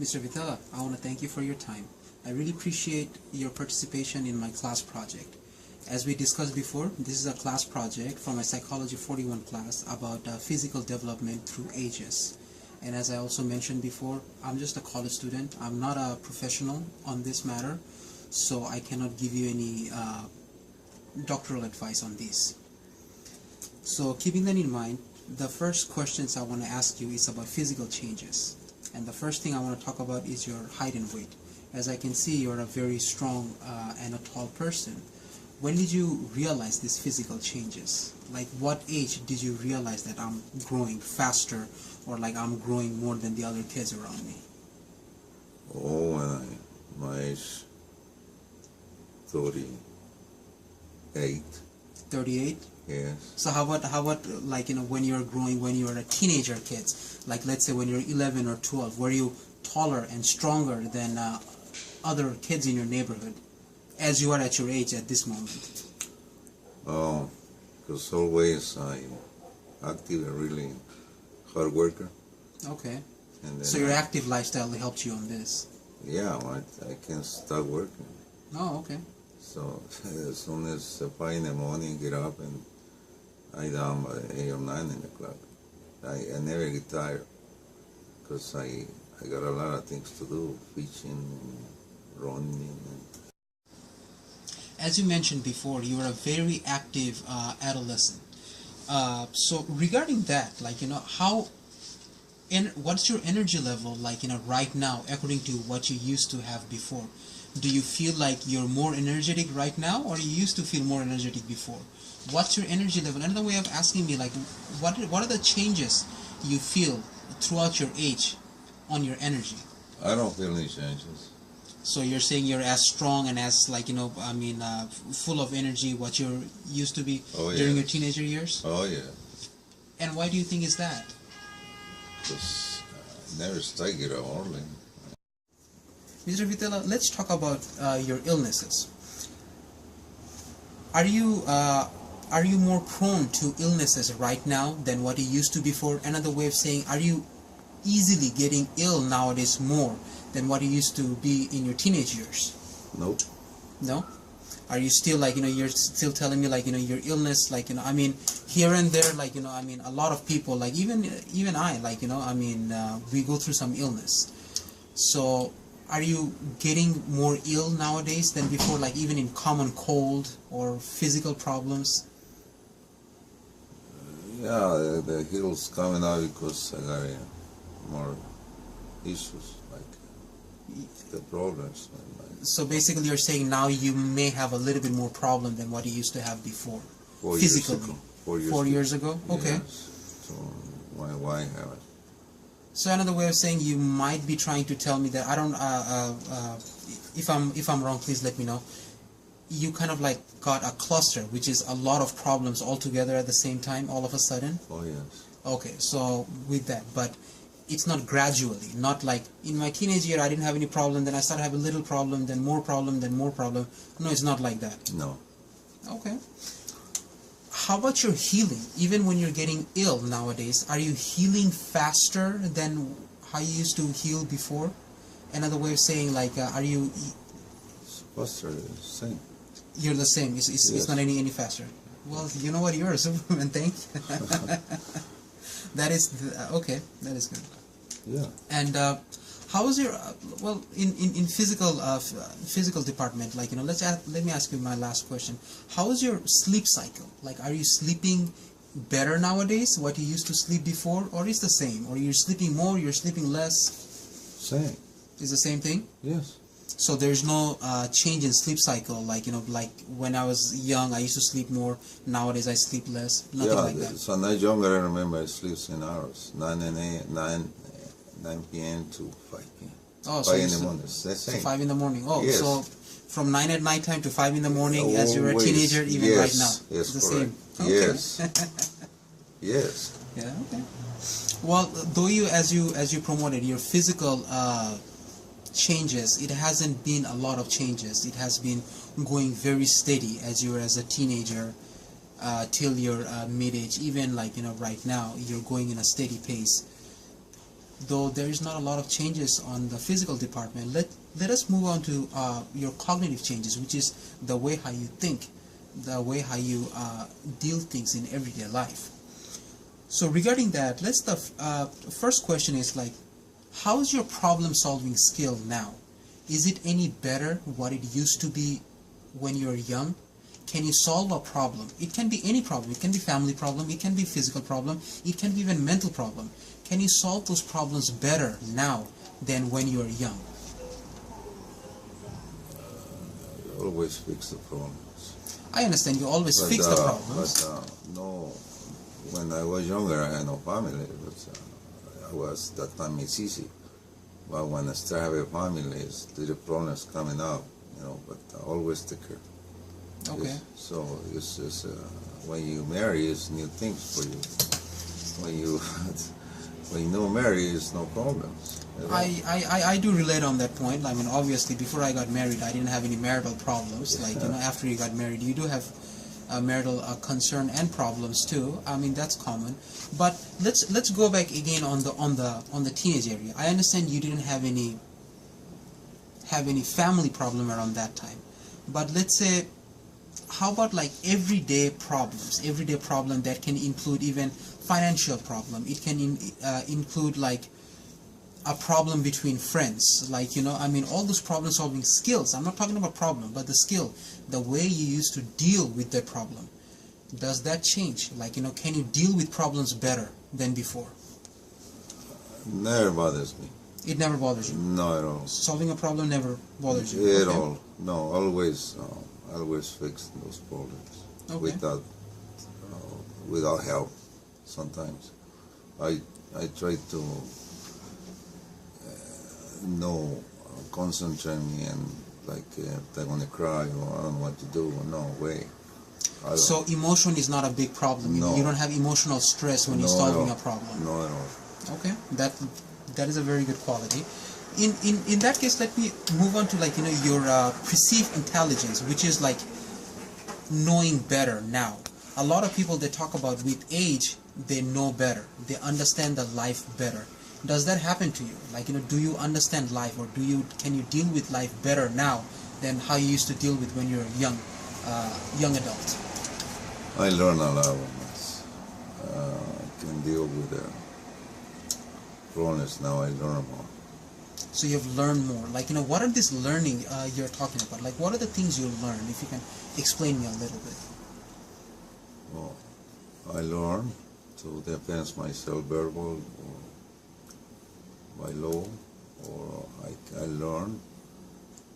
Mr. Vitella, I want to thank you for your time. I really appreciate your participation in my class project. As we discussed before, this is a class project from my Psychology 41 class about physical development through ages. And as I also mentioned before, I'm just a college student. I'm not a professional on this matter, so I cannot give you any doctoral advice on this. So keeping that in mind, the first questions I want to ask you is about physical changes. And the first thing I want to talk about is your height and weight. As I can see, you're a very strong and a tall person. When did you realize these physical changes? Like, what age did you realize that I'm growing faster, or like I'm growing more than the other kids around me? Oh, when my age 38. 38? Yes. So how about like, when you're growing, when you're a teenager kids, like let's say when you're 11 or 12, were you taller and stronger than other kids in your neighborhood as you are at your age at this moment? Oh, because always I'm active and really hard worker. Okay. And then So your active lifestyle helped you on this? Yeah, I can start working. Oh, okay. So as soon as 5 in the morning, get up and I down by 8 or 9 in the clock. I never get tired because I got a lot of things to do, fishing and running. As you mentioned before, you were a very active adolescent. So regarding that, like, what's your energy level like, right now, according to what you used to have before? Do you feel like you're more energetic right now, or you used to feel more energetic before? What's your energy level? Another way of asking me, like, what are the changes you feel throughout your age on your energy? I don't feel any changes. So you're saying you're as strong and as, like, full of energy what you used to be during your teenager years? Oh, yeah. And why do you think is that? Because I never stay get up early. Mr. Vitella, let's talk about your illnesses. Are you more prone to illnesses right now than what you used to before? Another way of saying, are you easily getting ill nowadays more than what you used to be in your teenage years? Nope. No? Are you still, like, you're still telling me, like, your illness, like, here and there, like, a lot of people, like, even I, like, we go through some illness. So are you getting more ill nowadays than before, like even in common cold or physical problems? Yeah, the heel's coming out because I got more issues, like the problems. So basically you're saying now you may have a little bit more problem than what you used to have before, 4 physically. years ago. 4 years ago? Okay. Yes. So why have it? So another way of saying, you might be trying to tell me that, I don't, if I'm wrong, please let me know. You kind of like got a cluster, which is a lot of problems all together at the same time, all of a sudden? Oh, yes. Okay, so with that, but it's not gradually, not like in my teenage year I didn't have any problem, then I started having a little problem, then more problem, then more problem. No, it's not like that. No. Okay. How about your healing? Even when you're getting ill nowadays, are you healing faster than how you used to heal before? Another way of saying, like, are you... Faster, the same. You're the same. It's not any faster. Well, you know what? You're a Superman. Thank you. That is... okay, that is good. Yeah. And how is your... well, in physical department, like, let me ask you my last question. How is your sleep cycle? Like, are you sleeping better nowadays, what you used to sleep before, or is the same? Or you're sleeping more, you're sleeping less? Same. Is the same thing? Yes. So there's no change in sleep cycle, like, like when I was young I used to sleep more, nowadays I sleep less, nothing like that? So when I was younger, I remember I sleep 10 hours, 9 p.m. to 5 p.m. Oh, 5 in the morning. That's the same. 5 in the morning. Oh, yes. so from 9 at night time to 5 in the morning as you're a teenager, even yes. right now? Yes, the correct. same. Okay. Yes. Yes. Yeah, okay. Well, though as you promoted your physical changes, it hasn't been a lot of changes. It has been going very steady as you're as a teenager till your mid-age. Even like right now, you're going in a steady pace. though there is not a lot of changes on the physical department, let us move on to your cognitive changes, which is the way how you think, the way how you deal things in everyday life. So regarding that, the first question is like, how is your problem-solving skill now? Is it any better what it used to be when you were young? Can you solve a problem? It can be any problem. It can be family problem. It can be physical problem. It can be even mental problem. Can you solve those problems better now than when you were young? Always fix the problems. I understand you always fix the problems. But no, when I was younger, I had no family. I was that time it's easy. But when I start having a family, the problems coming up, but always take care. Okay. So it's when you marry, it's new things for you. When you don't marry, it's no problems. I do relate on that point. I mean, obviously, before I got married, I didn't have any marital problems. Like, after you got married, you do have marital concern and problems too. I mean, that's common. But let's go back again on the teenage area. I understand you didn't have any family problem around that time. But let's say, how about like everyday problems? Everyday problem that can include even financial problem. It can include like a problem between friends, like, I mean, all those problem-solving skills. I'm not talking about problem, but the skill, the way you used to deal with that problem. Does that change? Like, can you deal with problems better than before? Never bothers me. It never bothers you? No, at all. Solving a problem never bothers you? At all. No, always fix those problems. Okay. Without help. Sometimes I try to concentrate me and like if I'm gonna cry or I don't know what to do. No way. So emotion is not a big problem. No. You don't have emotional stress when you're solving a problem. No, at all. Okay, that is a very good quality. In that case, let me move on to like your perceived intelligence, which is like knowing better now. A lot of people, they talk about with age they know better, they understand the life better. Does that happen to you? Like, do you understand life, or can you deal with life better now than how you used to deal with when you were young adult? I learn a lot of this. I can deal with the problems now. I learn more. So you've learned more. Like, what are these learning you're talking about? Like, what are the things you learn? If you can explain me a little bit. Well, I learn to defend myself verbal or by law, or I learn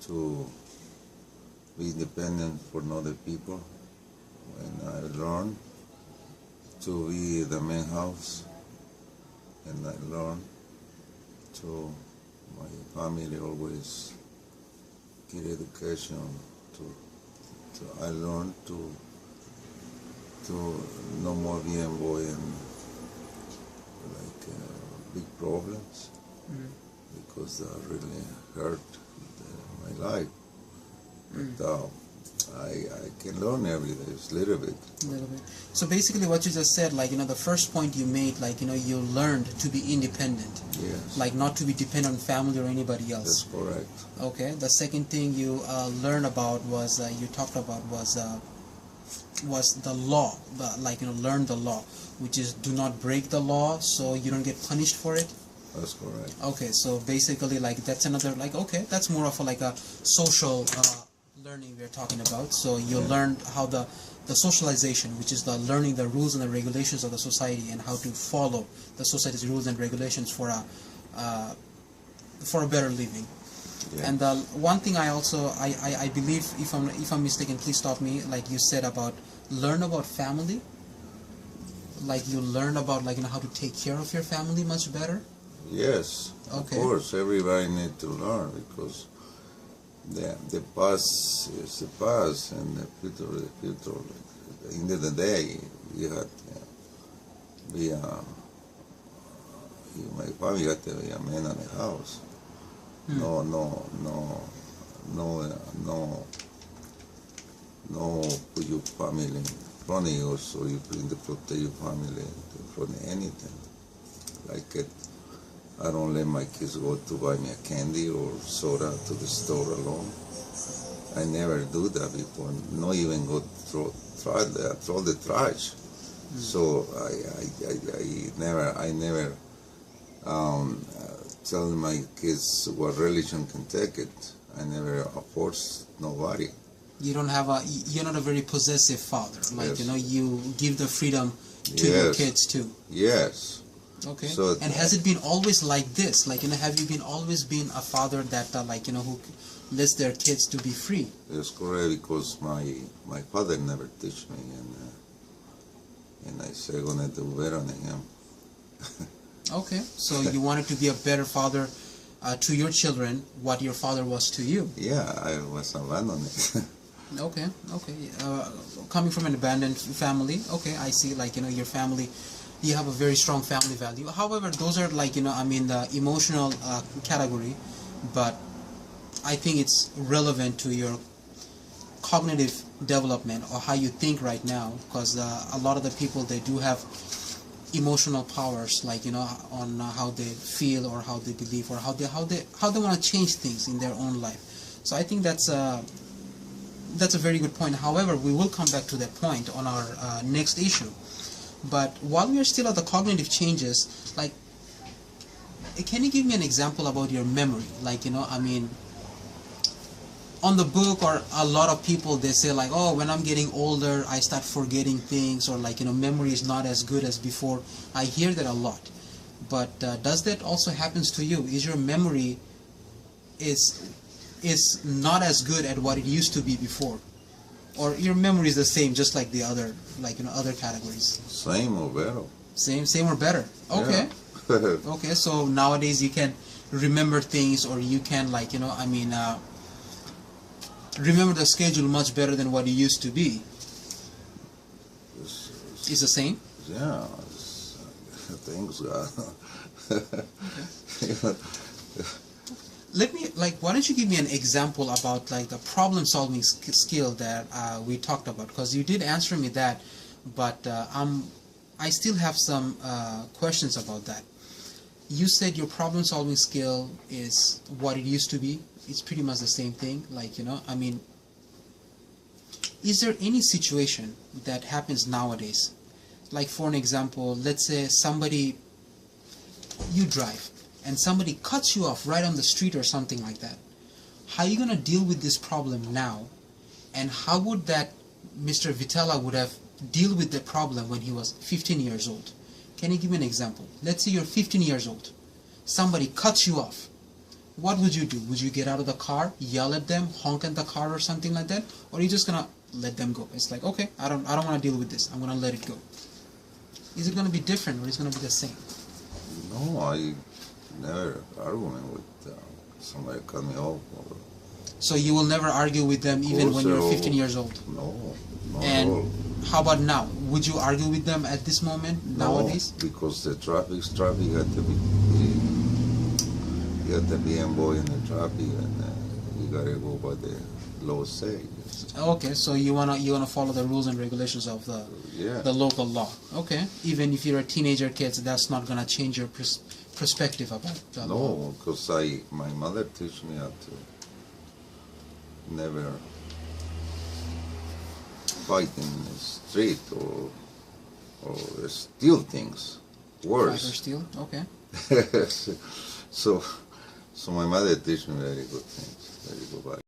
to be independent for other people, and I learn to be the main house, and I learn to my family always get education. I learn to no more being boy and like big problems, because that really hurt my life. But I can learn every day, just a little bit. So basically what you just said, like, the first point you made, like, you learned to be independent. Yes. Like, not to be dependent on family or anybody else. That's correct. Okay. The second thing you learned about was, you talked about was the law. Learn the law, which is do not break the law so you don't get punished for it. That's correct. Okay, so basically, like, that's another, like, okay, that's more of a social learning we're talking about. So you learned how the socialization, which is the learning the rules and the regulations of the society and how to follow the society's rules and regulations for a better living. Yeah. And one thing I believe, if I'm mistaken, please stop me. Like you said about learn about family. Like you learn about how to take care of your family much better. Yes, okay. Of course, everybody needs to learn, because the past is the past and the future is the future. At the end of the day, you have to be my family had to be a man in the house. No put your family in front of you, so you protect your family in front of anything. Like it, I don't let my kids go to buy me a candy or soda to the store alone. I never do that before. Not even go throw the trash. So I never tell my kids what religion can take it. I never force nobody. You're not a very possessive father. Like, Yes. you give the freedom to your Yes. kids too. Yes. Okay. So And has it been always like this? Like, have you always been a father that, who lets their kids to be free? it's correct because my father never teach me, and I say I'm gonna do better than him. Okay. So you wanted to be a better father to your children, what your father was to you. Yeah, I was abandoned. Okay. Coming from an abandoned family, okay, I see. Like, your family, you have a very strong family value. However, those are like, the emotional category, but I think it's relevant to your cognitive development or how you think right now, because a lot of the people, they do have emotional powers, like, on how they feel or how they believe or how they want to change things in their own life. So I think that's a very good point. However, we will come back to that point on our next issue. But while we are still at the cognitive changes, like, can you give me an example about your memory? Like, on the book, or a lot of people, they say like, oh, when I'm getting older, I start forgetting things, or like, memory is not as good as before. I hear that a lot. But does that also happens to you? Is your memory is not as good at what it used to be before? Or your memory is the same, just like the other, like, other categories? Same or better. Same or better. Okay. Yeah. Okay, so nowadays you can remember things, or you can, like, remember the schedule much better than what it used to be. It's the same? Yeah, things Let me, like, why don't you give me an example about, like, the problem-solving skill that we talked about? Because you did answer me that, but I still have some questions about that. You said your problem-solving skill is what it used to be. It's pretty much the same thing. Like, is there any situation that happens nowadays? Like, for an example, let's say you drive, and somebody cuts you off right on the street or something like that. How are you going to deal with this problem now? And how would that Mr. Vitella would have deal with the problem when he was 15 years old? Can you give me an example? Let's say you're 15 years old. Somebody cuts you off. What would you do? Would you get out of the car, yell at them, honk at the car or something like that? Or are you just going to let them go? It's like, okay, I don't want to deal with this. I'm going to let it go. Is it going to be different, or is it going to be the same? No, I never argument with somebody cut me off. So you will never argue with them even when you're 15 years old? No, And how about now? Would you argue with them at this moment, nowadays? No, because the traffic got to be, you got to be involved in the traffic, and you got to go by the law say. Okay, so you wanna follow the rules and regulations of the local law. Okay, even if you're a teenager kid, that's not gonna change your perspective about the law. No, because my mother teach me how to never fight in the street or steal things. Worse. Fight or steal? Okay. So my mother teach me very good things, very good.